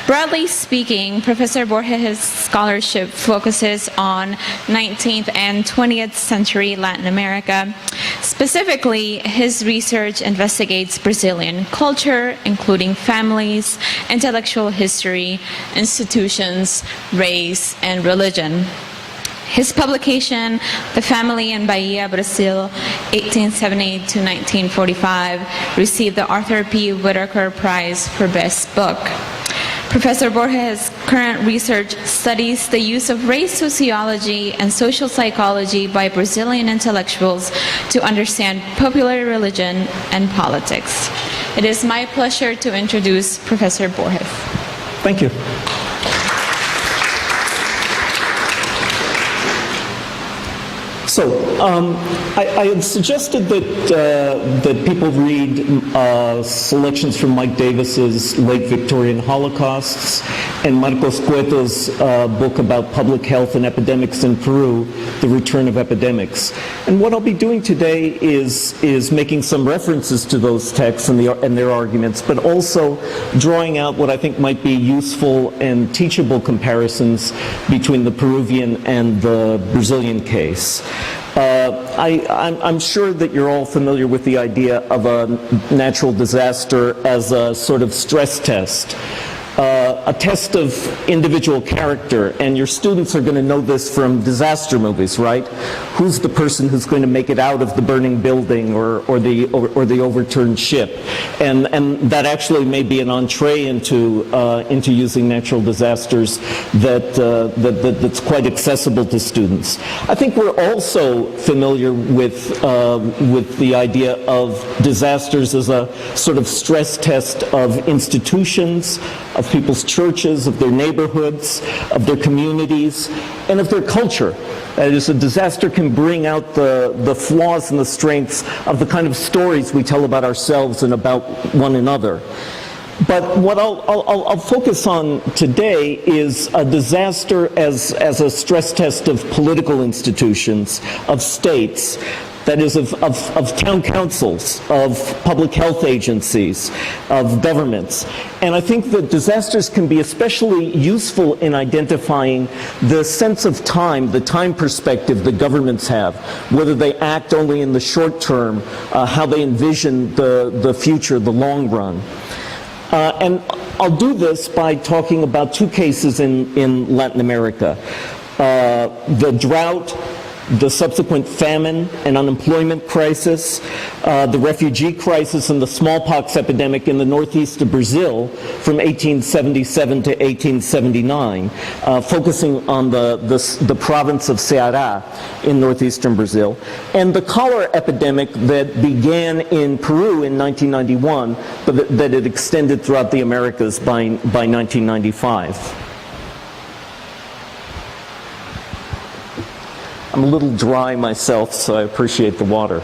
Broadly speaking, Professor Borges' scholarship focuses on 19th and 20th century Latin America. Specifically, his research investigates Brazilian culture, including families, intellectual history, institutions, race, and religion. His publication, The Family in Bahia, Brazil, 1870 to 1945, received the Arthur P. Whitaker Prize for Best Book. Professor Borges' current research studies the use of race sociology and social psychology by Brazilian intellectuals to understand popular religion and politics. It is my pleasure to introduce Professor Borges. Thank you. So, I had suggested that people read selections from Mike Davis's Late Victorian Holocausts and Marcos Cueto's book about public health and epidemics in Peru, The Return of Epidemics. And what I'll be doing today is making some references to those texts and their arguments, but also drawing out what I think might be useful and teachable comparisons between the Peruvian and the Brazilian case. I'm sure that you're all familiar with the idea of a natural disaster as a sort of stress test. A test of individual character, and your students are going to know this from disaster movies, right? Who's the person who's going to make it out of the burning building or the overturned ship? And that actually may be an entree into using natural disasters that's quite accessible to students. I think we're also familiar with the idea of disasters as a sort of stress test of institutions, of people's churches, of their neighborhoods, of their communities, and of their culture. That is, a disaster can bring out the flaws and the strengths of the kind of stories we tell about ourselves and about one another. But what I'll focus on today is a disaster as a stress test of political institutions, of states, that is, of town councils, of public health agencies, of governments. And I think that disasters can be especially useful in identifying the sense of time, the time perspective that governments have, whether they act only in the short term, how they envision the future, the long run. And I'll do this by talking about two cases in Latin America. The drought, the subsequent famine and unemployment crisis, the refugee crisis and the smallpox epidemic in the northeast of Brazil from 1877 to 1879, focusing on the province of Ceará in northeastern Brazil, and the cholera epidemic that began in Peru in 1991, but that it extended throughout the Americas by 1995. I'm a little dry myself, so I appreciate the water.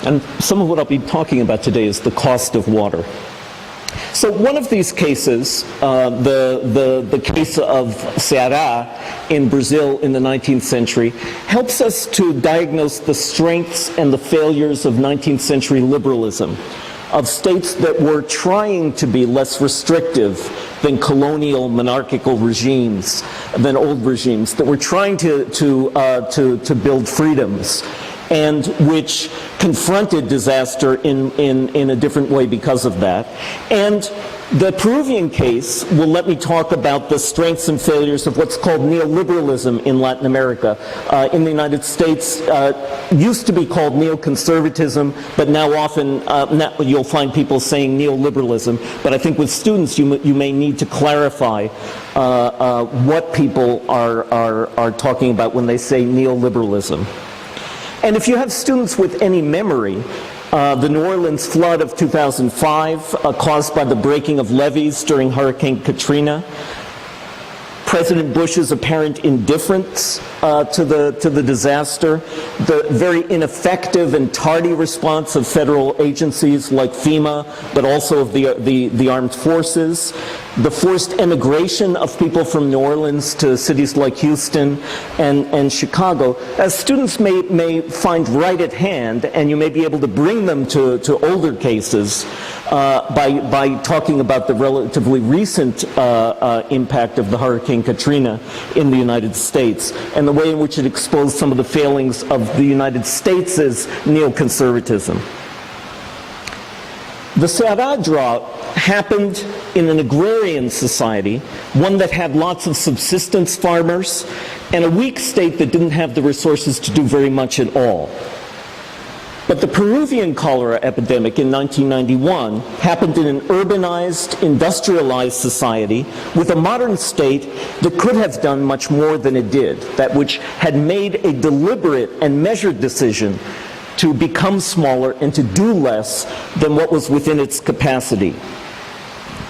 And some of what I'll be talking about today is the cost of water. So one of these cases, the case of Ceará in Brazil in the 19th century, helps us to diagnose the strengths and the failures of 19th century liberalism, of states that were trying to be less restrictive than colonial monarchical regimes, than old regimes, that were trying to build freedoms, and which confronted disaster in a different way because of that. And the Peruvian case will let me talk about the strengths and failures of what's called neoliberalism in Latin America. In the United States, used to be called neoconservatism, but now often you'll find people saying neoliberalism. But I think with students, you may need to clarify what people are talking about when they say neoliberalism. And if you have students with any memory, the New Orleans flood of 2005, caused by the breaking of levees during Hurricane Katrina, President Bush's apparent indifference to the disaster, the very ineffective and tardy response of federal agencies like FEMA, but also of the armed forces, the forced emigration of people from New Orleans to cities like Houston and Chicago, as students may find right at hand, and you may be able to bring them to older cases, by talking about the relatively recent impact of the Hurricane Katrina in the United States and the way in which it exposed some of the failings of the United States' neoconservatism. The Cholera drought happened in an agrarian society, one that had lots of subsistence farmers, and a weak state that didn't have the resources to do very much at all. But the Peruvian cholera epidemic in 1991 happened in an urbanized, industrialized society with a modern state that could have done much more than it did, that which had made a deliberate and measured decision to become smaller and to do less than what was within its capacity.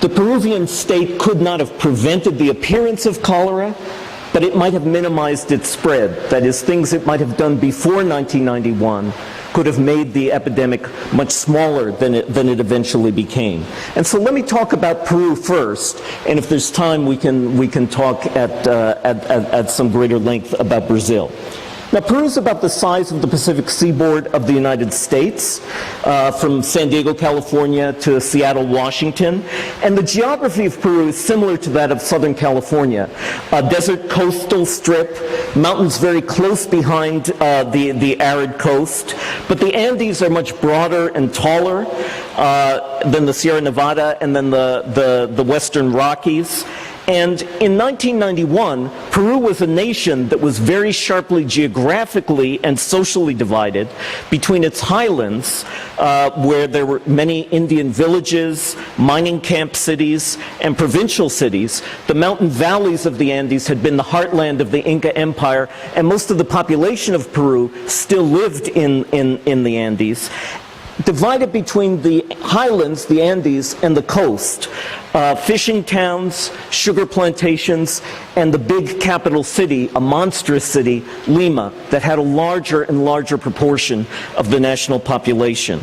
The Peruvian state could not have prevented the appearance of cholera, but it might have minimized its spread. That is, things it might have done before 1991 could have made the epidemic much smaller than it eventually became. And so let me talk about Peru first, and if there's time we can talk at some greater length about Brazil. Now, Peru is about the size of the Pacific seaboard of the United States, from San Diego, California to Seattle, Washington. And the geography of Peru is similar to that of Southern California. A desert coastal strip, mountains very close behind the arid coast. But the Andes are much broader and taller than the Sierra Nevada and then the Western Rockies. And in 1991, Peru was a nation that was very sharply geographically and socially divided between its highlands, where there were many Indian villages, mining camp cities, and provincial cities. The mountain valleys of the Andes had been the heartland of the Inca Empire, and most of the population of Peru still lived in the Andes. Divided between the highlands, the Andes, and the coast, fishing towns, sugar plantations, and the big capital city, a monstrous city, Lima, that had a larger and larger proportion of the national population.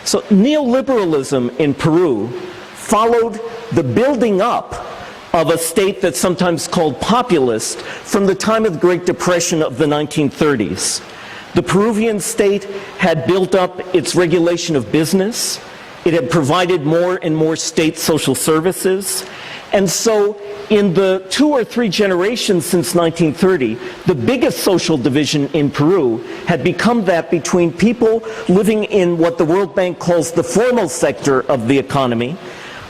So neoliberalism in Peru followed the building up of a state that's sometimes called populist from the time of the Great Depression of the 1930s. The Peruvian state had built up its regulation of business. It had provided more and more state social services. And so in the 2 or 3 generations since 1930, the biggest social division in Peru had become that between people living in what the World Bank calls the formal sector of the economy,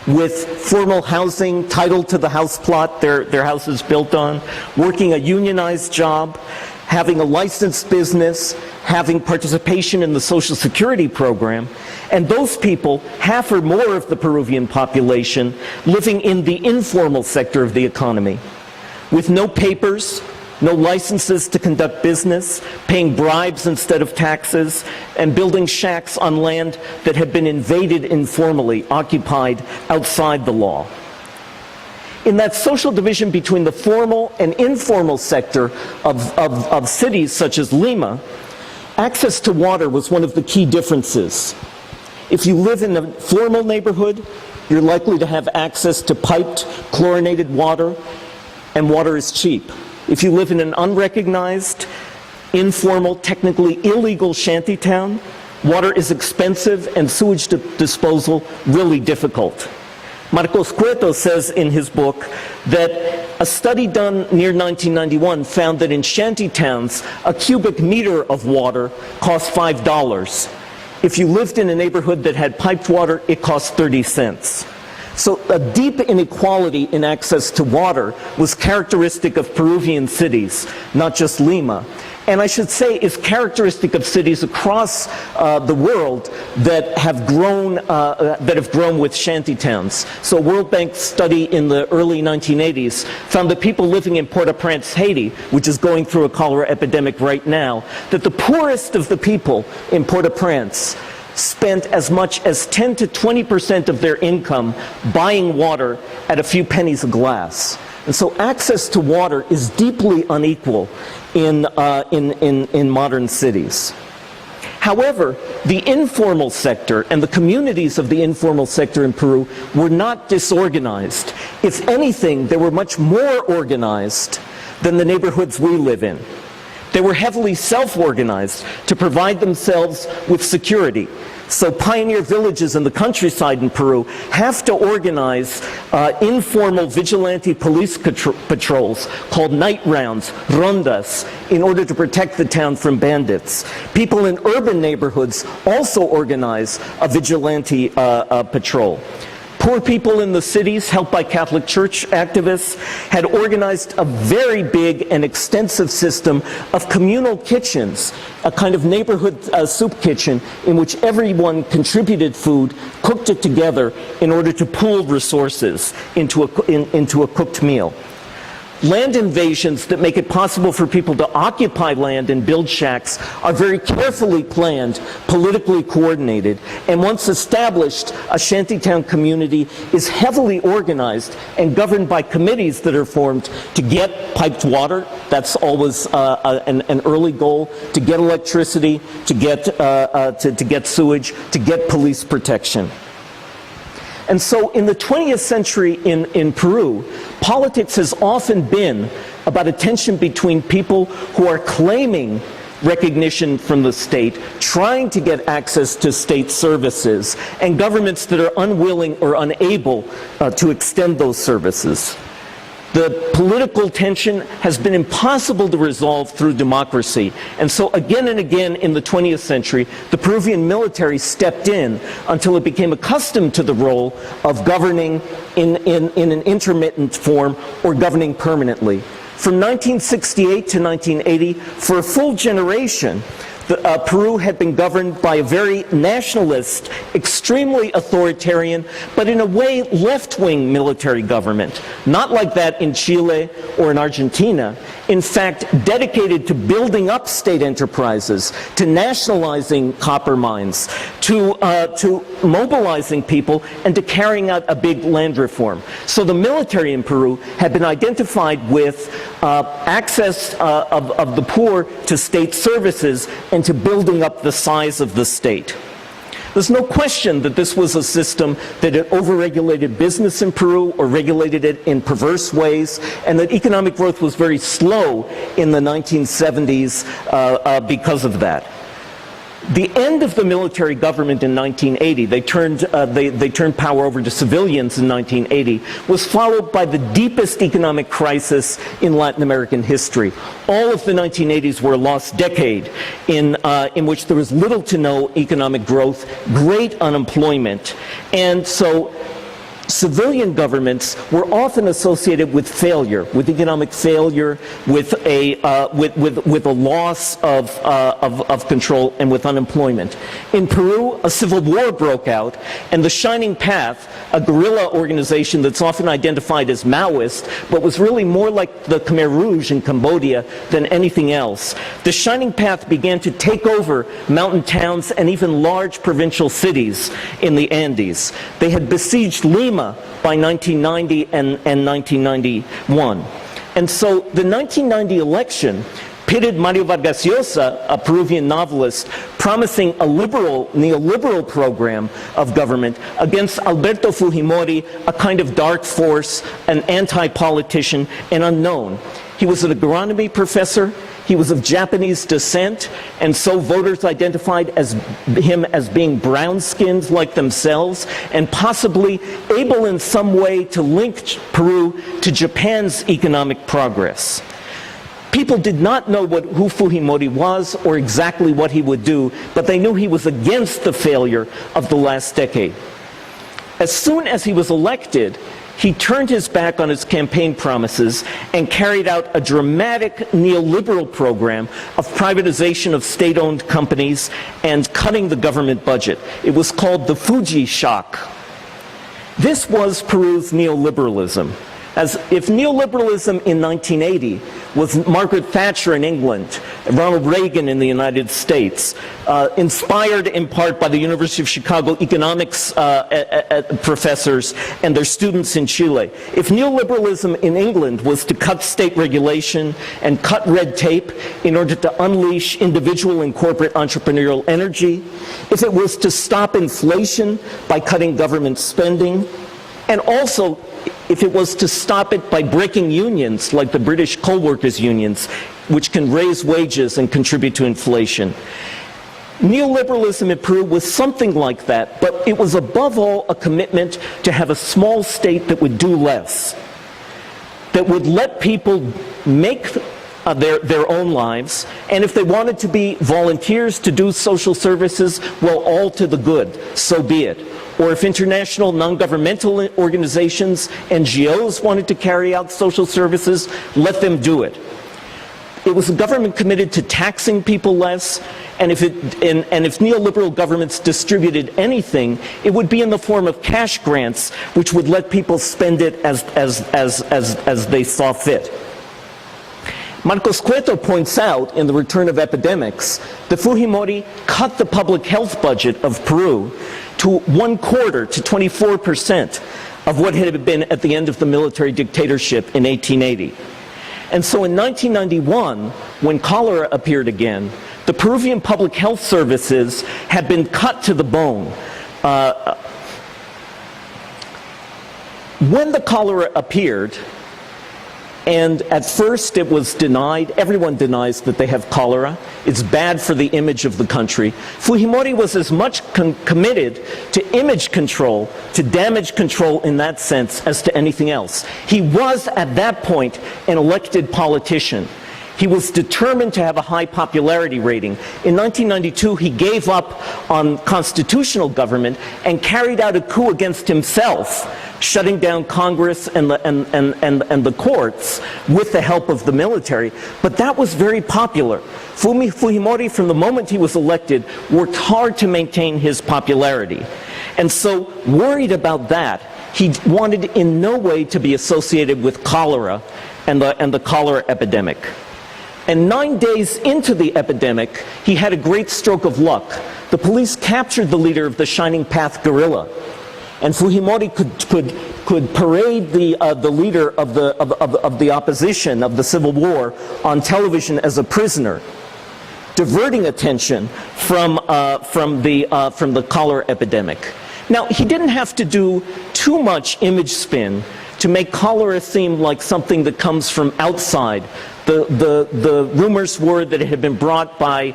with formal housing, title to the house plot their house is built on, working a unionized job, having a licensed business, having participation in the Social Security program, and those people, half or more of the Peruvian population, living in the informal sector of the economy, with no papers, no licenses to conduct business, paying bribes instead of taxes, and building shacks on land that had been invaded informally, occupied outside the law. In that social division between the formal and informal sector of cities such as Lima, access to water was one of the key differences. If you live in a formal neighborhood, you're likely to have access to piped, chlorinated water, and water is cheap. If you live in an unrecognized, informal, technically illegal shantytown, water is expensive and sewage disposal really difficult. Marcos Cueto says in his book that a study done near 1991 found that in shantytowns, a cubic meter of water cost $5. If you lived in a neighborhood that had piped water, it cost 30 cents. So a deep inequality in access to water was characteristic of Peruvian cities, not just Lima. And I should say is characteristic of cities across the world that have grown with shantytowns. So a World Bank study in the early 1980s found that people living in Port-au-Prince, Haiti, which is going through a cholera epidemic right now, that the poorest of the people in Port-au-Prince spent as much as 10 to 20% of their income buying water at a few pennies a glass. And so access to water is deeply unequal in modern cities. However, the informal sector and the communities of the informal sector in Peru were not disorganized. If anything, they were much more organized than the neighborhoods we live in. They were heavily self-organized to provide themselves with security. So pioneer villages in the countryside in Peru have to organize informal vigilante police patrols called night rounds, rondas, in order to protect the town from bandits. People in urban neighborhoods also organize a vigilante patrol. Poor people in the cities, helped by Catholic Church activists, had organized a very big and extensive system of communal kitchens, a kind of neighborhood soup kitchen in which everyone contributed food, cooked it together in order to pool resources into a cooked meal. Land invasions that make it possible for people to occupy land and build shacks are very carefully planned, politically coordinated, and once established, a shantytown community is heavily organized and governed by committees that are formed to get piped water. That's always an early goal, to get electricity, to get sewage, to get police protection. And so in the 20th century in Peru, politics has often been about a tension between people who are claiming recognition from the state, trying to get access to state services, and governments that are unwilling or unable to extend those services. The political tension has been impossible to resolve through democracy. And so again and again in the 20th century, the Peruvian military stepped in until it became accustomed to the role of governing in an intermittent form or governing permanently. From 1968 to 1980, for a full generation, Peru had been governed by a very nationalist, extremely authoritarian, but in a way left-wing military government. Not like that in Chile or in Argentina. In fact, dedicated to building up state enterprises, to nationalizing copper mines, to mobilizing people, and to carrying out a big land reform. So the military in Peru had been identified with access of the poor to state services and to building up the size of the state. There's no question that this was a system that had overregulated business in Peru or regulated it in perverse ways, and that economic growth was very slow in the 1970s because of that. The end of the military government in 1980, they turned power over to civilians in 1980, was followed by the deepest economic crisis in Latin American history. All of the 1980s were a lost decade in which there was little to no economic growth, great unemployment, and so civilian governments were often associated with failure, with economic failure, with a loss of control, and with unemployment. In Peru, a civil war broke out, and the Shining Path, a guerrilla organization that's often identified as Maoist, but was really more like the Khmer Rouge in Cambodia than anything else. The Shining Path began to take over mountain towns and even large provincial cities in the Andes. They had besieged Lima by 1990 and 1991. And so the 1990 election pitted Mario Vargas Llosa, a Peruvian novelist, promising a neoliberal program of government, against Alberto Fujimori, a kind of dark force, an anti-politician, and unknown. He was an agronomy professor. He was of Japanese descent, and so voters identified him as being brown-skinned like themselves, and possibly able in some way to link Peru to Japan's economic progress. People did not know who Fujimori was or exactly what he would do, but they knew he was against the failure of the last decade. As soon as he was elected, he turned his back on his campaign promises and carried out a dramatic neoliberal program of privatization of state-owned companies and cutting the government budget. It was called the Fuji shock. This was Peru's neoliberalism. As if neoliberalism in 1980 was Margaret Thatcher in England, Ronald Reagan in the United States, inspired in part by the University of Chicago economics professors and their students in Chile. If neoliberalism in England was to cut state regulation and cut red tape in order to unleash individual and corporate entrepreneurial energy, if it was to stop inflation by cutting government spending, and also if it was to stop it by breaking unions like the British coal workers unions, which can raise wages and contribute to inflation. Neoliberalism in Peru was something like that, but it was above all a commitment to have a small state that would do less, that would let people make their own lives, and if they wanted to be volunteers to do social services, well, all to the good, so be it. Or if international non-governmental organizations, NGOs, wanted to carry out social services, let them do it. It was a government committed to taxing people less, and if neoliberal governments distributed anything, it would be in the form of cash grants, which would let people spend it as they saw fit. Marcos Cueto points out in The Return of Epidemics that Fujimori cut the public health budget of Peru to 1/4, to 24% of what had been at the end of the military dictatorship in 1880. And so in 1991, when cholera appeared again, the Peruvian public health services had been cut to the bone. When the cholera appeared, and at first it was denied, everyone denies that they have cholera, it's bad for the image of the country, Fujimori was as much committed to image control, to damage control in that sense, as to anything else. He was, at that point, an elected politician. He was determined to have a high popularity rating. In 1992, he gave up on constitutional government and carried out a coup against himself, shutting down Congress and the courts with the help of the military. But that was very popular. Fujimori, from the moment he was elected, worked hard to maintain his popularity. And so, worried about that, he wanted in no way to be associated with cholera and the cholera epidemic. And 9 days into the epidemic, he had a great stroke of luck. The police captured the leader of the Shining Path guerrilla, and Fujimori could parade the leader of the opposition, of the civil war, on television as a prisoner, diverting attention from the cholera epidemic. Now, he didn't have to do too much image spin to make cholera seem like something that comes from outside. The rumors were that it had been brought by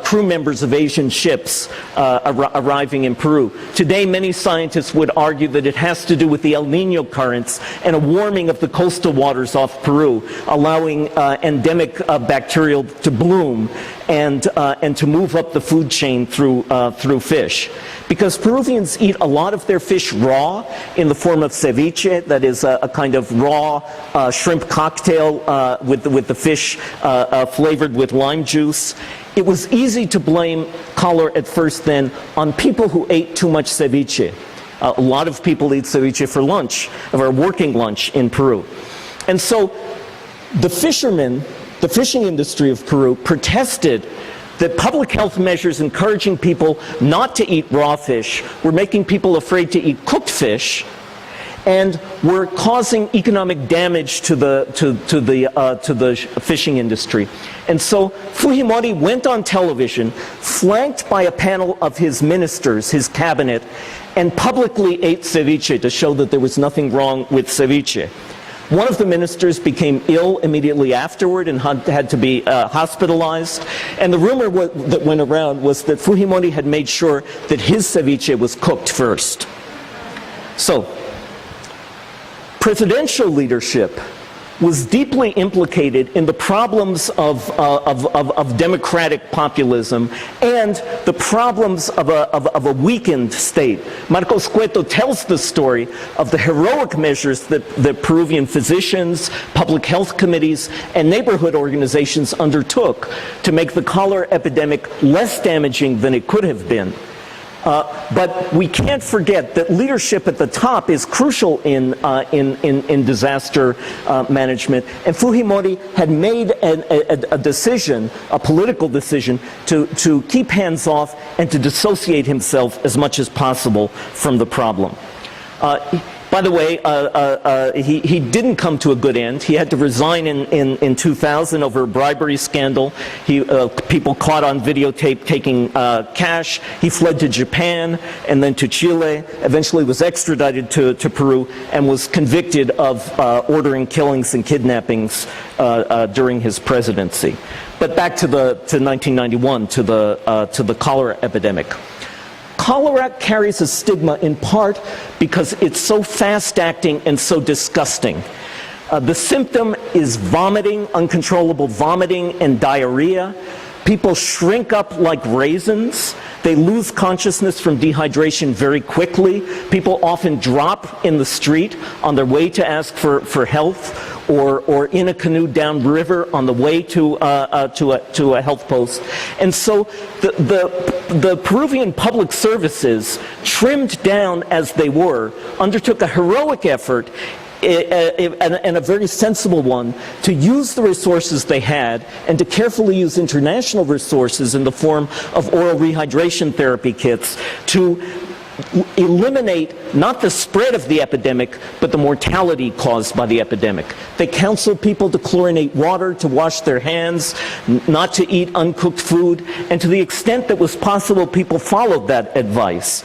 crew members of Asian ships arriving in Peru. Today, many scientists would argue that it has to do with the El Nino currents and a warming of the coastal waters off Peru, allowing endemic bacteria to bloom and to move up the food chain through fish. Because Peruvians eat a lot of their fish raw in the form of ceviche, that is a kind of raw shrimp cocktail with the fish flavored with lime juice. It was easy to blame cholera at first then on people who ate too much ceviche. A lot of people eat ceviche for lunch, or working lunch in Peru. And so the fishermen, the fishing industry of Peru, protested that public health measures encouraging people not to eat raw fish were making people afraid to eat cooked fish, and were causing economic damage to the fishing industry. And so Fujimori went on television, flanked by a panel of his ministers, his cabinet, and publicly ate ceviche to show that there was nothing wrong with ceviche. One of the ministers became ill immediately afterward and had to be hospitalized. And the rumor that went around was that Fujimori had made sure that his ceviche was cooked first. So, presidential leadership was deeply implicated in the problems of democratic populism and the problems of a weakened state. Marcos Cueto tells the story of the heroic measures that Peruvian physicians, public health committees, and neighborhood organizations undertook to make the cholera epidemic less damaging than it could have been. But we can't forget that leadership at the top is crucial in disaster management. And Fujimori had made a decision, a political decision, to keep hands off and to dissociate himself as much as possible from the problem. By the way, he didn't come to a good end. He had to resign in 2000 over a bribery scandal. People caught on videotape taking cash. He fled to Japan and then to Chile, eventually was extradited to Peru, and was convicted of ordering killings and kidnappings during his presidency. But back to 1991, to the cholera epidemic. Cholera carries a stigma in part because it's so fast-acting and so disgusting. The symptom is vomiting, uncontrollable vomiting and diarrhea. People shrink up like raisins. They lose consciousness from dehydration very quickly. People often drop in the street on their way to ask for help, or in a canoe downriver on the way to a health post. And so the Peruvian public services, trimmed down as they were, undertook a heroic effort and a very sensible one to use the resources they had and to carefully use international resources in the form of oral rehydration therapy kits to eliminate not the spread of the epidemic, but the mortality caused by the epidemic. They counseled people to chlorinate water, to wash their hands, not to eat uncooked food, and to the extent that was possible, people followed that advice.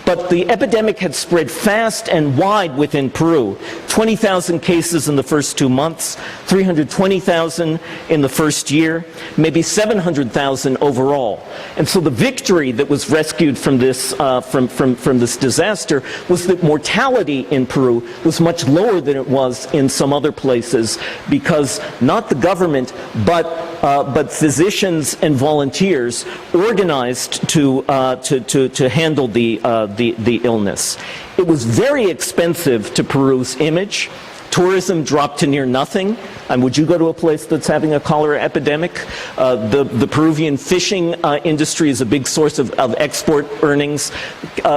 But the epidemic had spread fast and wide within Peru. 20,000 cases in the first 2 months, 320,000 in the first year, maybe 700,000 overall. And so the victory that was rescued from this from this disaster was that mortality in Peru was much lower than it was in some other places, because not the government, but physicians and volunteers organized to handle the illness. It was very expensive to Peru's image. Tourism dropped to near nothing. And would you go to a place that's having a cholera epidemic? The Peruvian fishing industry is a big source of export earnings.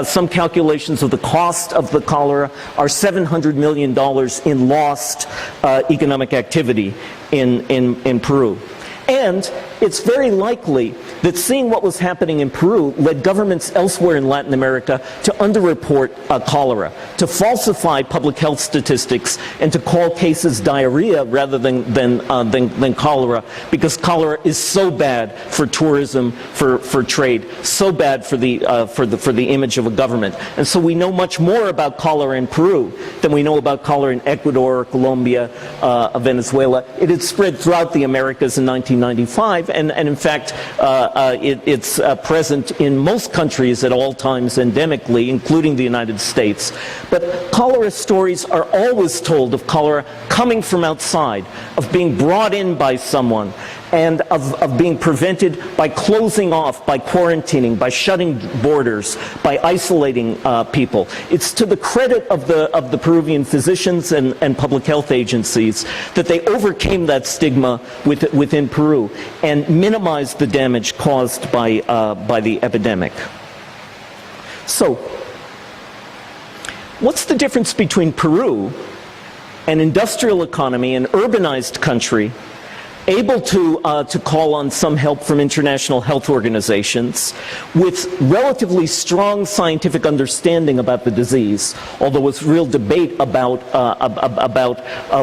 Some calculations of the cost of the cholera are $700 million in lost economic activity in Peru. And it's very likely that seeing what was happening in Peru led governments elsewhere in Latin America to underreport cholera, to falsify public health statistics, and to call cases diarrhea rather than cholera, because cholera is so bad for tourism, for trade, so bad for the image of a government. And so we know much more about cholera in Peru than we know about cholera in Ecuador, Colombia, Venezuela. It had spread throughout the Americas in 1995, and in fact, it's present in most countries at all times endemically, including the United States. But cholera stories are always told of cholera coming from outside, of being brought in by someone, and of being prevented by closing off, by quarantining, by shutting borders, by isolating people. It's to the credit of the Peruvian physicians and public health agencies that they overcame that stigma within Peru and minimized the damage caused by the epidemic. So, what's the difference between Peru, an industrial economy, an urbanized country, able to call on some help from international health organizations, with relatively strong scientific understanding about the disease, although there's real debate about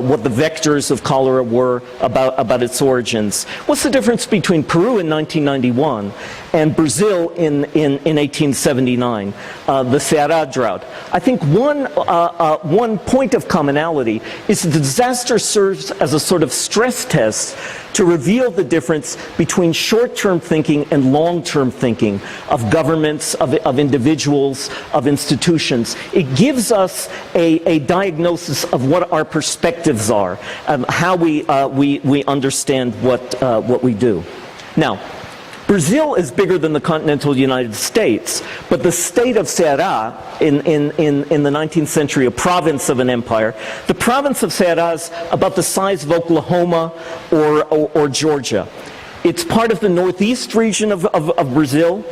what the vectors of cholera were, about its origins. What's the difference between Peru in 1991 and Brazil in 1879, the Ceará drought? I think one point of commonality is that the disaster serves as a sort of stress test to reveal the difference between short-term thinking and long-term thinking of governments, of individuals, of institutions. It gives us a diagnosis of what our perspectives are, how we understand what we do. Now, Brazil is bigger than the continental United States, but the state of Ceará in the 19th century, a province of an empire, the province of Ceará is about the size of Oklahoma or Georgia. It's part of the northeast region of Brazil,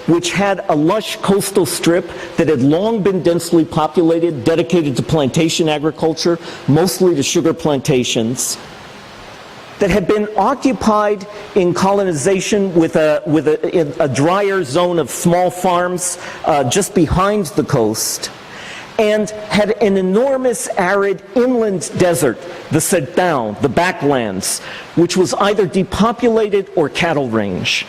which had a lush coastal strip that had long been densely populated, dedicated to plantation agriculture, mostly to sugar plantations, that had been occupied in colonization with a drier zone of small farms just behind the coast, and had an enormous arid inland desert, the sertão, the backlands, which was either depopulated or cattle range.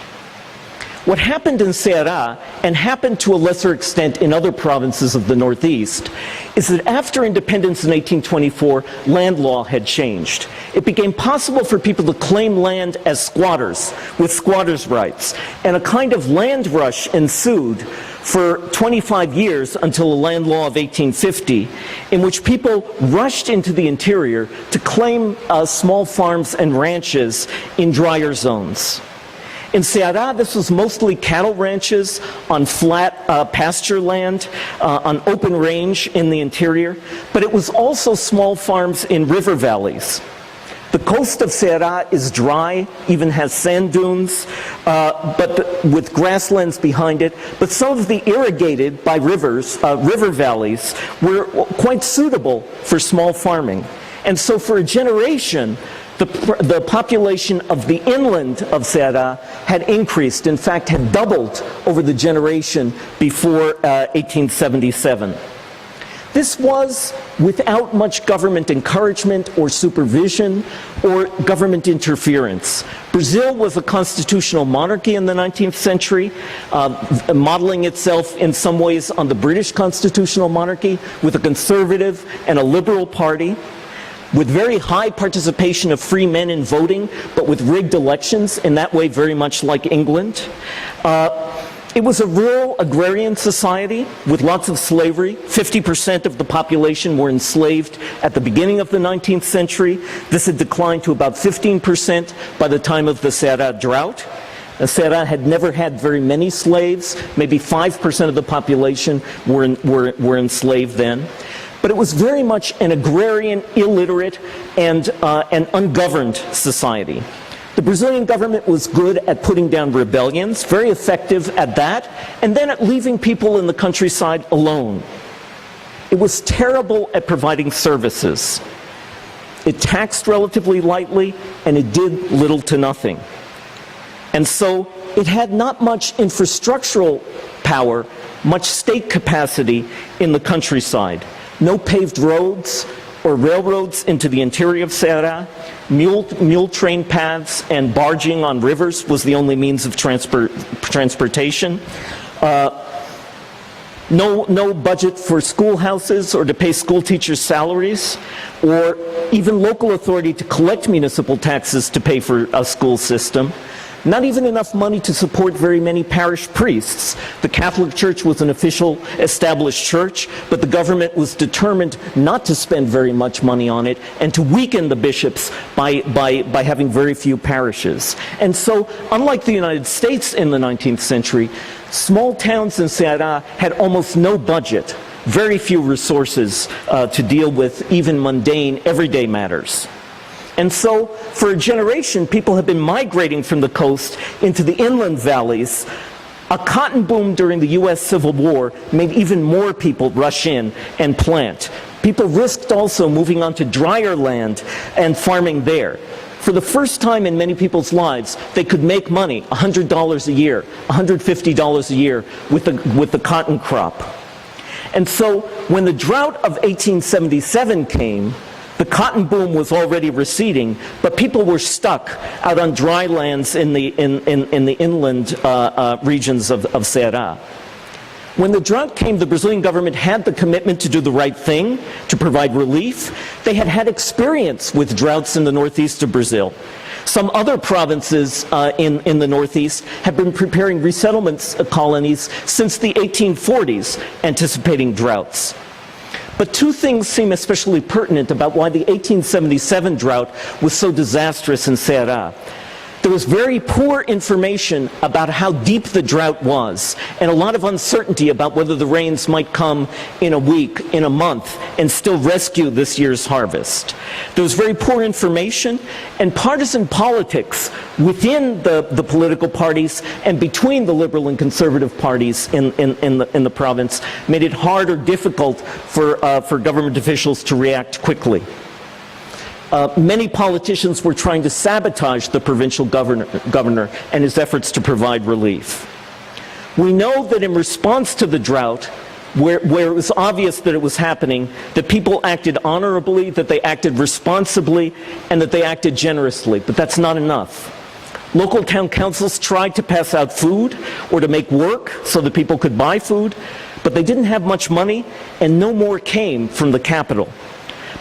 What happened in Ceará, and happened to a lesser extent in other provinces of the Northeast, is that after independence in 1824, land law had changed. It became possible for people to claim land as squatters, with squatters' rights, and a kind of land rush ensued for 25 years until the land law of 1850, in which people rushed into the interior to claim small farms and ranches in drier zones. In Ceará, this was mostly cattle ranches on flat pasture land, on open range in the interior, but it was also small farms in river valleys. The coast of Ceará is dry, even has sand dunes, but with grasslands behind it. But some of the irrigated by rivers, river valleys, were quite suitable for small farming. And so for a generation, the population of the inland of Ceará had increased, in fact had doubled over the generation before 1877. This was without much government encouragement or supervision or government interference. Brazil was a constitutional monarchy in the 19th century, modeling itself in some ways on the British constitutional monarchy, with a conservative and a liberal party, with very high participation of free men in voting, but with rigged elections, in that way very much like England. It was a rural agrarian society with lots of slavery. 50% of the population were enslaved at the beginning of the 19th century. This had declined to about 15% by the time of the Ceará drought. Ceará had never had very many slaves. Maybe 5% of the population were enslaved then. But it was very much an agrarian, illiterate, and an ungoverned society. The Brazilian government was good at putting down rebellions, very effective at that, and then at leaving people in the countryside alone. It was terrible at providing services. It taxed relatively lightly, and it did little to nothing. And so it had not much infrastructural power, much state capacity in the countryside. No paved roads or railroads into the interior of Ceará. Mule train paths and barging on rivers was the only means of transportation. No budget for schoolhouses or to pay school teachers' salaries, or even local authority to collect municipal taxes to pay for a school system. Not even enough money to support very many parish priests. The Catholic Church was an official established church, but the government was determined not to spend very much money on it and to weaken the bishops by having very few parishes. And so, unlike the United States in the 19th century, small towns in Ceará had almost no budget, very few resources to deal with even mundane, everyday matters. And so, for a generation, people have been migrating from the coast into the inland valleys. A cotton boom during the U.S. Civil War made even more people rush in and plant. People risked also moving onto drier land and farming there. For the first time in many people's lives, they could make money, $100 a year, $150 a year with the cotton crop. And so, when the drought of 1877 came, the cotton boom was already receding, but people were stuck out on dry lands in the inland regions of Ceará. When the drought came, the Brazilian government had the commitment to do the right thing, to provide relief. They had had experience with droughts in the northeast of Brazil. Some other provinces in the Northeast have been preparing resettlement colonies since the 1840s, anticipating droughts. But two things seem especially pertinent about why the 1877 drought was so disastrous in Ceará. There was very poor information about how deep the drought was, and a lot of uncertainty about whether the rains might come in a week, in a month, and still rescue this year's harvest. There was very poor information, and partisan politics within the political parties and between the liberal and conservative parties in the province made it hard or difficult for government officials to react quickly. Many politicians were trying to sabotage the provincial governor and his efforts to provide relief. We know that in response to the drought, where it was obvious that it was happening, that people acted honorably, that they acted responsibly, and that they acted generously. But that's not enough. Local town councils tried to pass out food or to make work so that people could buy food, but they didn't have much money, and no more came from the capital.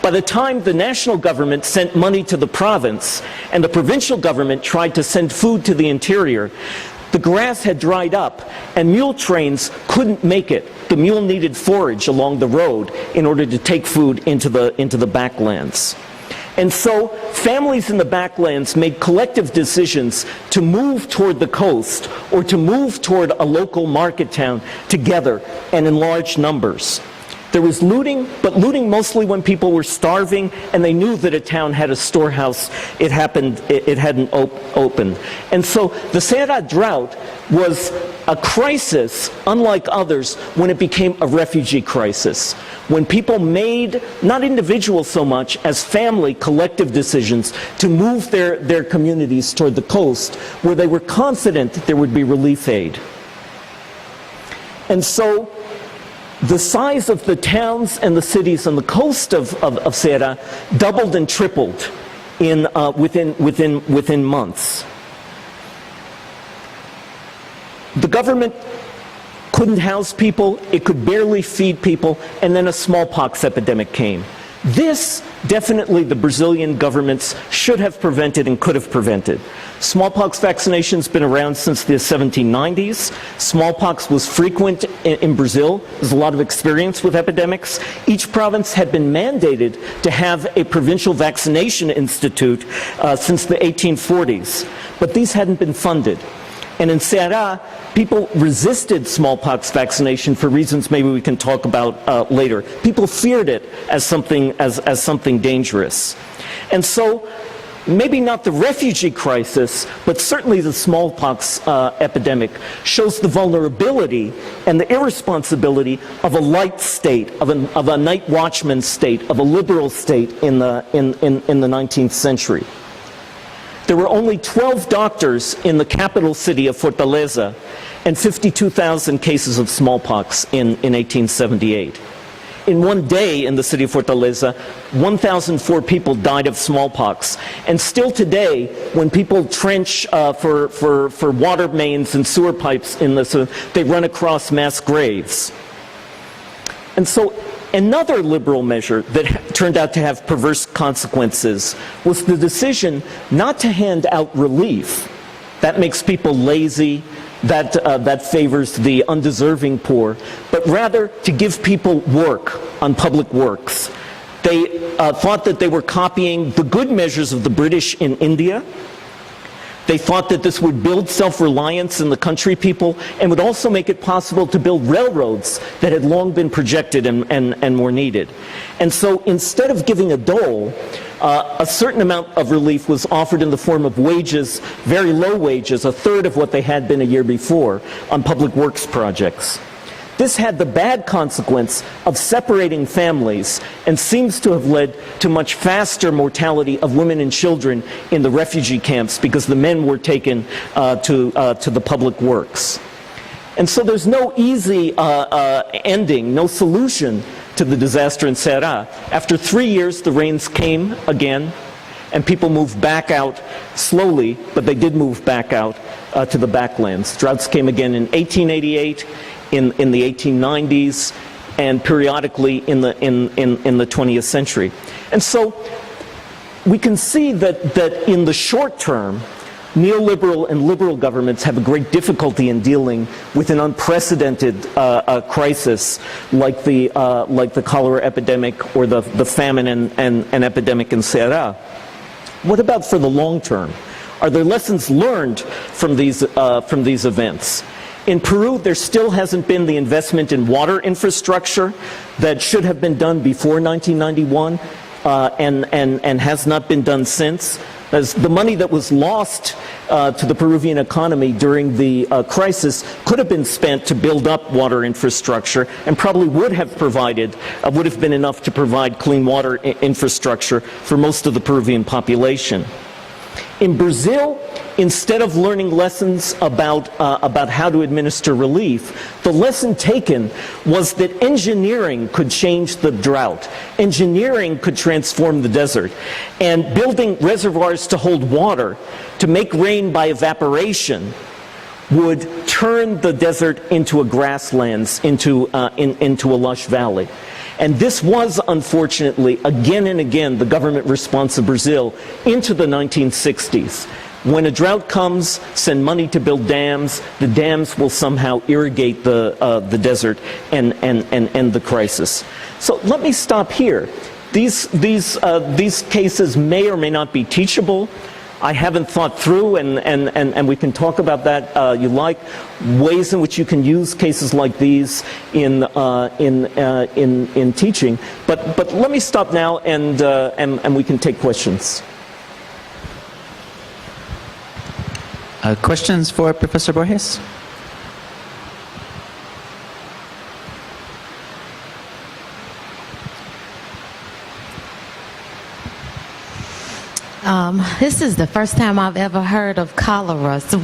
By the time the national government sent money to the province and the provincial government tried to send food to the interior, the grass had dried up and mule trains couldn't make it. The mule needed forage along the road in order to take food into the backlands. And so families in the backlands made collective decisions to move toward the coast or to move toward a local market town together and in large numbers. There was looting, but looting mostly when people were starving and they knew that a town had a storehouse it hadn't opened. And so the Cholera drought was a crisis, unlike others, when it became a refugee crisis. When people made, not individual so much, as family, collective decisions to move their communities toward the coast, where they were confident that there would be relief aid. And so the size of the towns and the cities on the coast of Cholera doubled and tripled within months. The government couldn't house people, it could barely feed people, and then a smallpox epidemic came. This, definitely the Brazilian governments should have prevented and could have prevented. Smallpox vaccination's been around since the 1790s. Smallpox was frequent in Brazil. There's a lot of experience with epidemics. Each province had been mandated to have a provincial vaccination institute since the 1840s, but these hadn't been funded. And in Ceará, people resisted smallpox vaccination for reasons maybe we can talk about later. People feared it as something dangerous. And so, maybe not the refugee crisis, but certainly the smallpox epidemic shows the vulnerability and the irresponsibility of a light state, of a night watchman state, of a liberal state in the 19th century. There were only 12 doctors in the capital city of Fortaleza and 52,000 cases of smallpox in 1878. In one day in the city of Fortaleza, 1,004 people died of smallpox. And still today, when people trench for water mains and sewer pipes they run across mass graves. And so another liberal measure that turned out to have perverse consequences was the decision not to hand out relief. That makes people lazy, that favors the undeserving poor, but rather to give people work on public works. They thought that they were copying the good measures of the British in India. They thought that this would build self-reliance in the country people and would also make it possible to build railroads that had long been projected and were needed. And so instead of giving a dole, a certain amount of relief was offered in the form of wages, very low wages, a third of what they had been a year before, on public works projects. This had the bad consequence of separating families and seems to have led to much faster mortality of women and children in the refugee camps because the men were taken to the public works. And so there's no easy ending, no solution to the disaster in Ceará. After 3 years, the rains came again, and people moved back out slowly, but they did move back out to the backlands. Droughts came again in 1888, in the 1890s, and periodically in the 20th century. And so we can see that in the short term, neoliberal and liberal governments have a great difficulty in dealing with an unprecedented crisis like the cholera epidemic or the famine and epidemic in Ceará. What about for the long term? Are there lessons learned from these events? In Peru, there still hasn't been the investment in water infrastructure that should have been done before 1991 and has not been done since. As the money that was lost to the Peruvian economy during the crisis could have been spent to build up water infrastructure and probably would have been enough to provide clean water infrastructure for most of the Peruvian population. In Brazil, instead of learning lessons about how to administer relief, the lesson taken was that engineering could change the drought. Engineering could transform the desert. And building reservoirs to hold water, to make rain by evaporation, would turn the desert into a grasslands, into a lush valley. And this was, unfortunately, again and again, the government response of Brazil into the 1960s. When a drought comes, send money to build dams. The dams will somehow irrigate the desert and end the crisis. So let me stop here. These cases may or may not be teachable. I haven't thought through, and we can talk about that. You like ways in which you can use cases like these in teaching. But let me stop now, and we can take questions. Questions for Professor Borges? This is the first time I've ever heard of cholera. So,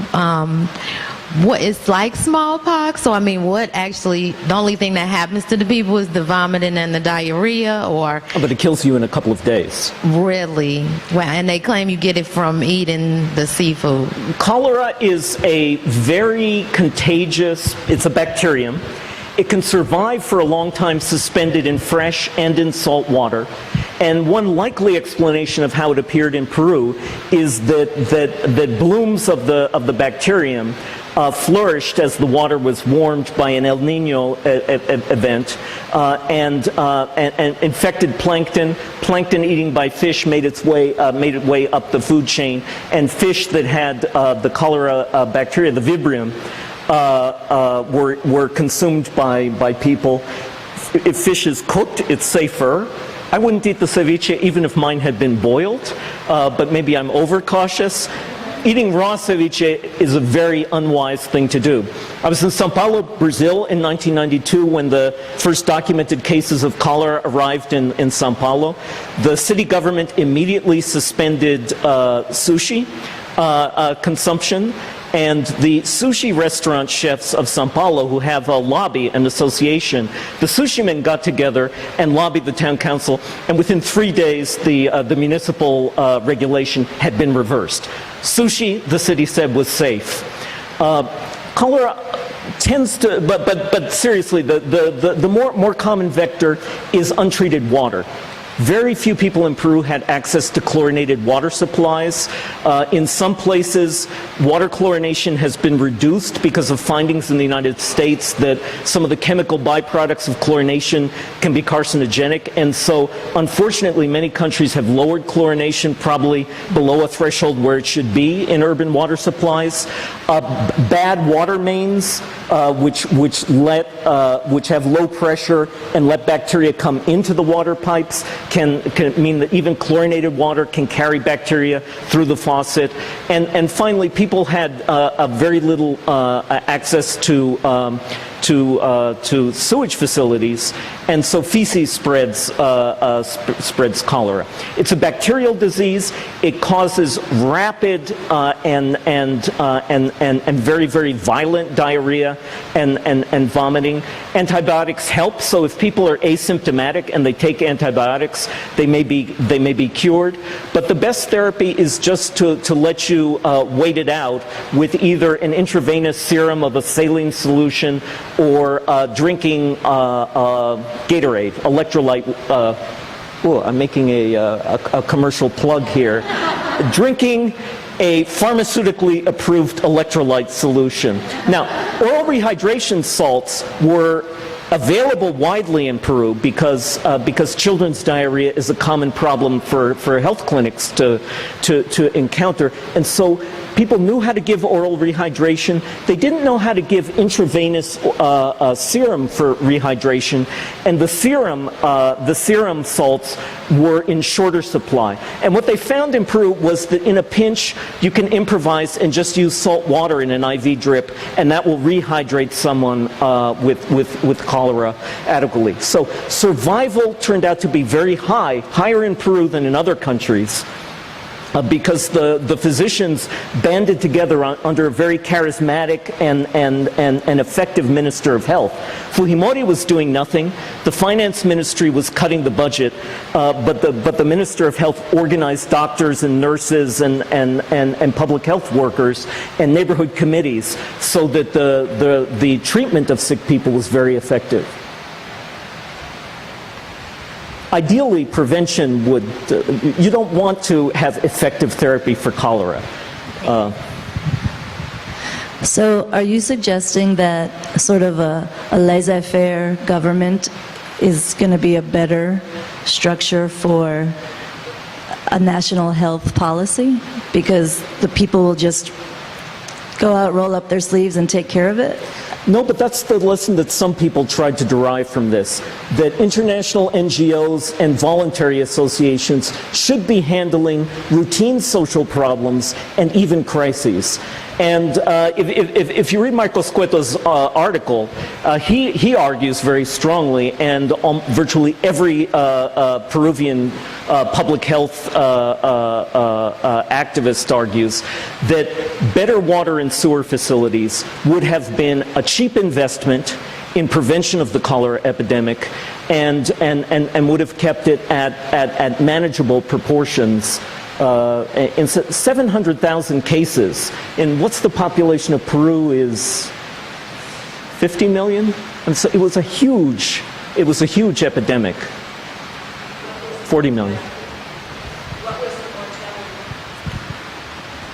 what it's like smallpox? So, I mean, what actually, the only thing that happens to the people is the vomiting and the diarrhea, or? But it kills you in a couple of days. Really? Well, and they claim you get it from eating the seafood. Cholera is a very contagious, it's a bacterium. It can survive for a long time suspended in fresh and in salt water. And one likely explanation of how it appeared in Peru is that blooms of the bacterium flourished as the water was warmed by an El Nino event, and infected plankton. Plankton eaten by fish made its way up the food chain, and fish that had the cholera bacteria, the Vibrio, were consumed by people. If fish is cooked, it's safer. I wouldn't eat the ceviche even if mine had been boiled, but maybe I'm overcautious. Eating raw ceviche is a very unwise thing to do. I was in São Paulo, Brazil in 1992 when the first documented cases of cholera arrived in São Paulo. The city government immediately suspended sushi consumption. And the sushi restaurant chefs of São Paulo, who have a lobby, an association, the sushi men got together and lobbied the town council, and within 3 days the municipal regulation had been reversed. Sushi, the city said, was safe. Cholera tends to, but seriously, the more common vector is untreated water. Very few people in Peru had access to chlorinated water supplies. In some places, water chlorination has been reduced because of findings in the United States that some of the chemical byproducts of chlorination can be carcinogenic. And so, unfortunately, many countries have lowered chlorination, probably below a threshold where it should be in urban water supplies. Bad water mains, which have low pressure and let bacteria come into the water pipes, can mean that even chlorinated water can carry bacteria through the faucet. And finally, people had very little access to sewage facilities, and so feces spreads cholera. It's a bacterial disease. It causes rapid and very, very violent diarrhea and vomiting. Antibiotics help. So if people are asymptomatic and they take antibiotics, they may be cured. But the best therapy is just to let you wait it out with either an intravenous serum of a saline solution or drinking Gatorade, electrolyte. I'm making a commercial plug here. Drinking a pharmaceutically approved electrolyte solution. Now, oral rehydration salts were available widely in Peru because children's diarrhea is a common problem for health clinics to encounter, and so people knew how to give oral rehydration. They didn't know how to give intravenous serum for rehydration, and the serum salts were in shorter supply. And what they found in Peru was that in a pinch, you can improvise and just use salt water in an IV drip, and that will rehydrate someone with cholera adequately. So survival turned out to be very high, higher in Peru than in other countries. because the physicians banded together under a very charismatic and effective minister of health. Fujimori was doing nothing. The finance ministry was cutting the budget, but the minister of health organized doctors and nurses and public health workers and neighborhood committees so that the treatment of sick people was very effective. Ideally, prevention would, you don't want to have effective therapy for cholera. So are you suggesting that sort of a laissez-faire government is going to be a better structure for a national health policy? Because the people will just go out, roll up their sleeves, and take care of it? No, but that's the lesson that some people tried to derive from this, that international NGOs and voluntary associations should be handling routine social problems and even crises. And if you read Marcos Cueto's article, he argues very strongly, and virtually every Peruvian public health activist argues, that better water and sewer facilities would have been a cheap investment in prevention of the cholera epidemic and would have kept it at manageable proportions. In 700,000 cases, and what's the population of Peru is 50 million? And so it was a huge epidemic. 40 million.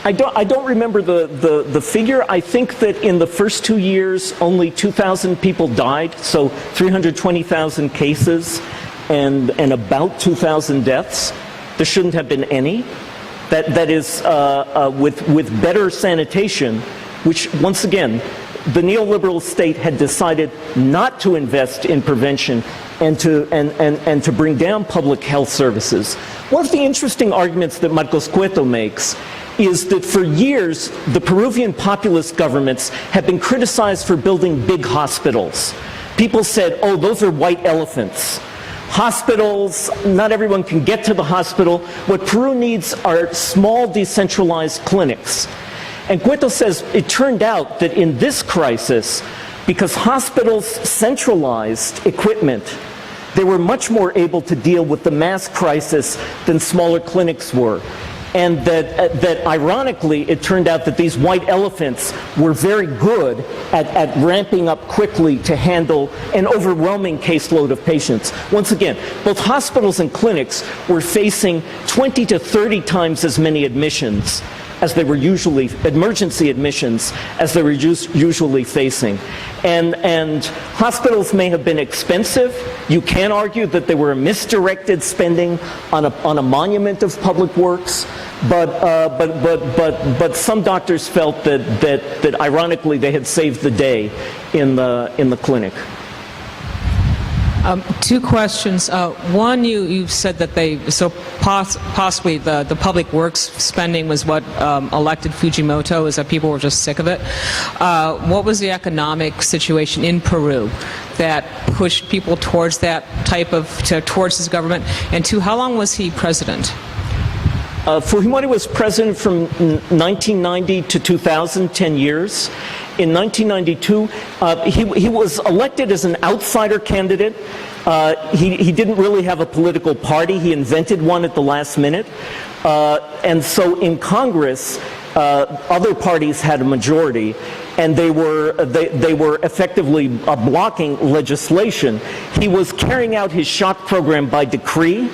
I don't remember the figure. I think that in the first 2 years, only 2,000 people died, so 320,000 cases and about 2,000 deaths. There shouldn't have been any. That is, with better sanitation, which, once again, the neoliberal state had decided not to invest in prevention and to bring down public health services. One of the interesting arguments that Marcos Cueto makes is that for years, the Peruvian populist governments have been criticized for building big hospitals. People said, oh, those are white elephants. Hospitals, not everyone can get to the hospital. What Peru needs are small decentralized clinics. And Cueto says it turned out that in this crisis, because hospitals centralized equipment, they were much more able to deal with the mass crisis than smaller clinics were. And that ironically, it turned out that these white elephants were very good at ramping up quickly to handle an overwhelming caseload of patients. Once again, both hospitals and clinics were facing 20 to 30 times as many admissions as they were usually, emergency admissions, as they were usually facing. And hospitals may have been expensive. You can argue that they were misdirected spending on a monument of public works, but some doctors felt that ironically they had saved the day in the clinic. Two questions. One, you've said that possibly the public works spending was what elected Fujimoto, is that people were just sick of it. What was the economic situation in Peru that pushed people towards that towards his government? And two, how long was he president? Fujimori was president from 1990 to 2000, 10 years. In 1992, he was elected as an outsider candidate. He didn't really have a political party. He invented one at the last minute. And so in Congress, other parties had a majority, and they were effectively blocking legislation. He was carrying out his shock program by decree,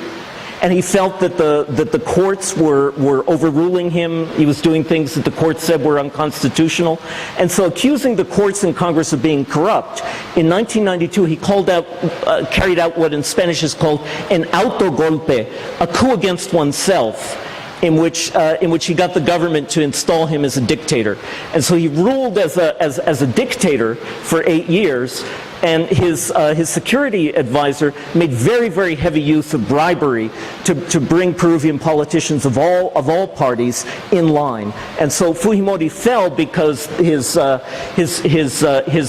and he felt that the courts were overruling him. He was doing things that the courts said were unconstitutional. And so, accusing the courts and Congress of being corrupt, in 1992 he carried out what in Spanish is called an autogolpe, a coup against oneself, in which he got the government to install him as a dictator. And so he ruled as a dictator for 8 years, And his security advisor made very, very heavy use of bribery to bring Peruvian politicians of all parties in line. And so Fujimori fell because his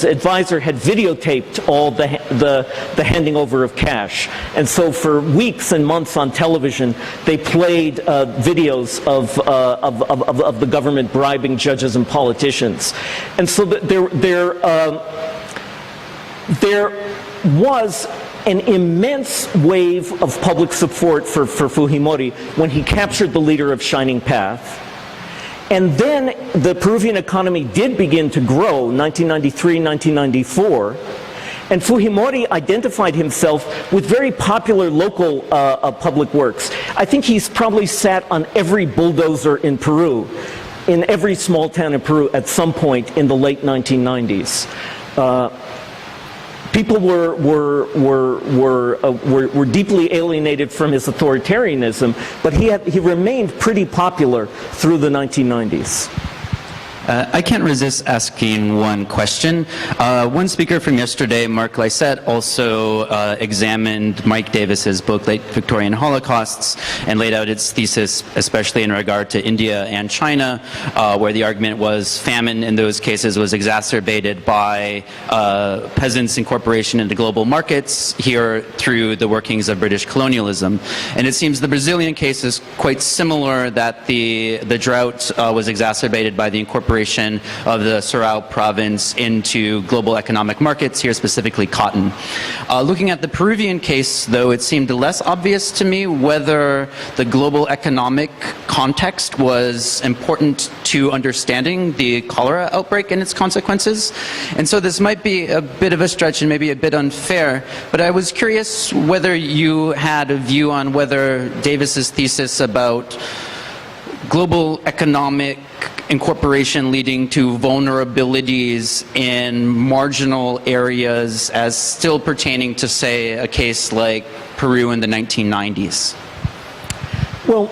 advisor had videotaped all the handing over of cash. And so for weeks and months on television, they played videos of the government bribing judges and politicians. And so there was an immense wave of public support for Fujimori when he captured the leader of Shining Path. And then the Peruvian economy did begin to grow, 1993, 1994. And Fujimori identified himself with very popular local public works. I think he's probably sat on every bulldozer in Peru, in every small town in Peru at some point in the late 1990s. People were deeply alienated from his authoritarianism, but he remained pretty popular through the 1990s. I can't resist asking one question. One speaker from yesterday, Mark Lysette, also examined Mike Davis's book, Late Victorian Holocausts, and laid out its thesis, especially in regard to India and China, where the argument was famine in those cases was exacerbated by peasants' incorporation into global markets here through the workings of British colonialism. And it seems the Brazilian case is quite similar, that the drought was exacerbated by the incorporation of the Sorao province into global economic markets, here specifically cotton. Looking at the Peruvian case, though, it seemed less obvious to me whether the global economic context was important to understanding the cholera outbreak and its consequences. And so this might be a bit of a stretch and maybe a bit unfair, but I was curious whether you had a view on whether Davis's thesis about global economic incorporation leading to vulnerabilities in marginal areas as still pertaining to, say, a case like Peru in the 1990s? Well,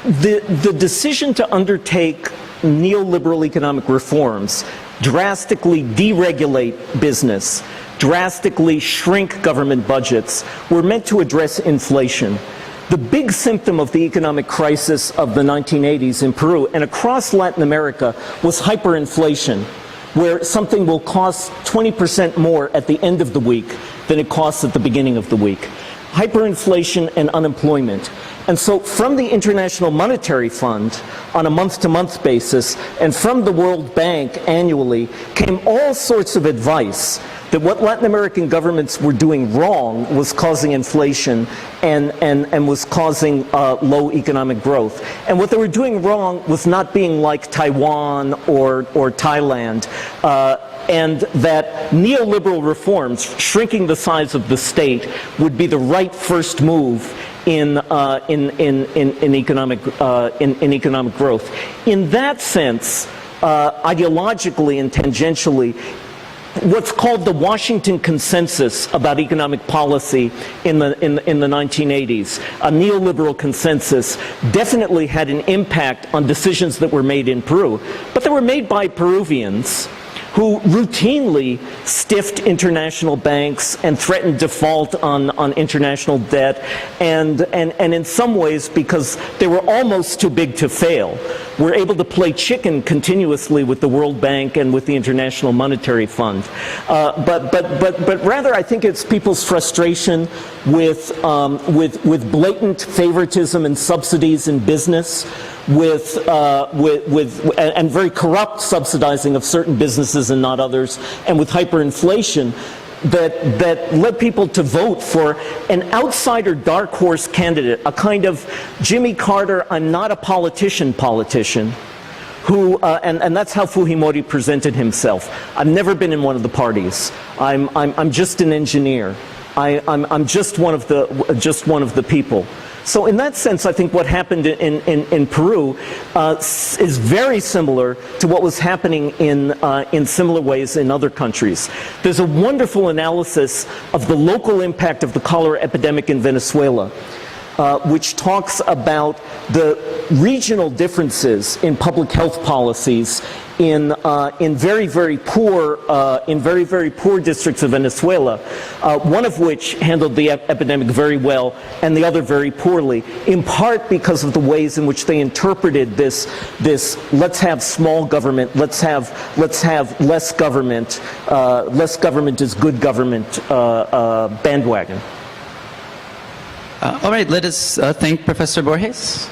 the decision to undertake neoliberal economic reforms, drastically deregulate business, drastically shrink government budgets, were meant to address inflation. The big symptom of the economic crisis of the 1980s in Peru and across Latin America was hyperinflation, where something will cost 20% more at the end of the week than it costs at the beginning of the week. Hyperinflation and unemployment. And so from the International Monetary Fund on a month-to-month basis and from the World Bank annually came all sorts of advice that what Latin American governments were doing wrong was causing inflation and was causing low economic growth. And what they were doing wrong was not being like Taiwan or Thailand, and that neoliberal reforms, shrinking the size of the state, would be the right first move in economic growth. In that sense, ideologically and tangentially, what's called the Washington Consensus about economic policy in the 1980s, a neoliberal consensus, definitely had an impact on decisions that were made in Peru. But they were made by Peruvians who routinely stiffed international banks and threatened default on international debt, and in some ways, because they were almost too big to fail, were able to play chicken continuously with the World Bank and with the International Monetary Fund. But rather, I think it's people's frustration with blatant favoritism and subsidies in business, and very corrupt subsidizing of certain businesses and not others, and with hyperinflation that led people to vote for an outsider dark horse candidate, a kind of Jimmy Carter, I'm not a politician, who, and that's how Fujimori presented himself. I've never been in one of the parties. I'm just an engineer. I'm just one of the people. So in that sense, I think what happened in Peru is very similar to what was happening in similar ways in other countries. There's a wonderful analysis of the local impact of the cholera epidemic in Venezuela which talks about the regional differences in public health policies in very poor districts of Venezuela, one of which handled the epidemic very well and the other very poorly, in part because of the ways in which they interpreted this let's have small government, let's have less government is good government bandwagon. All right, let us thank Professor Borges.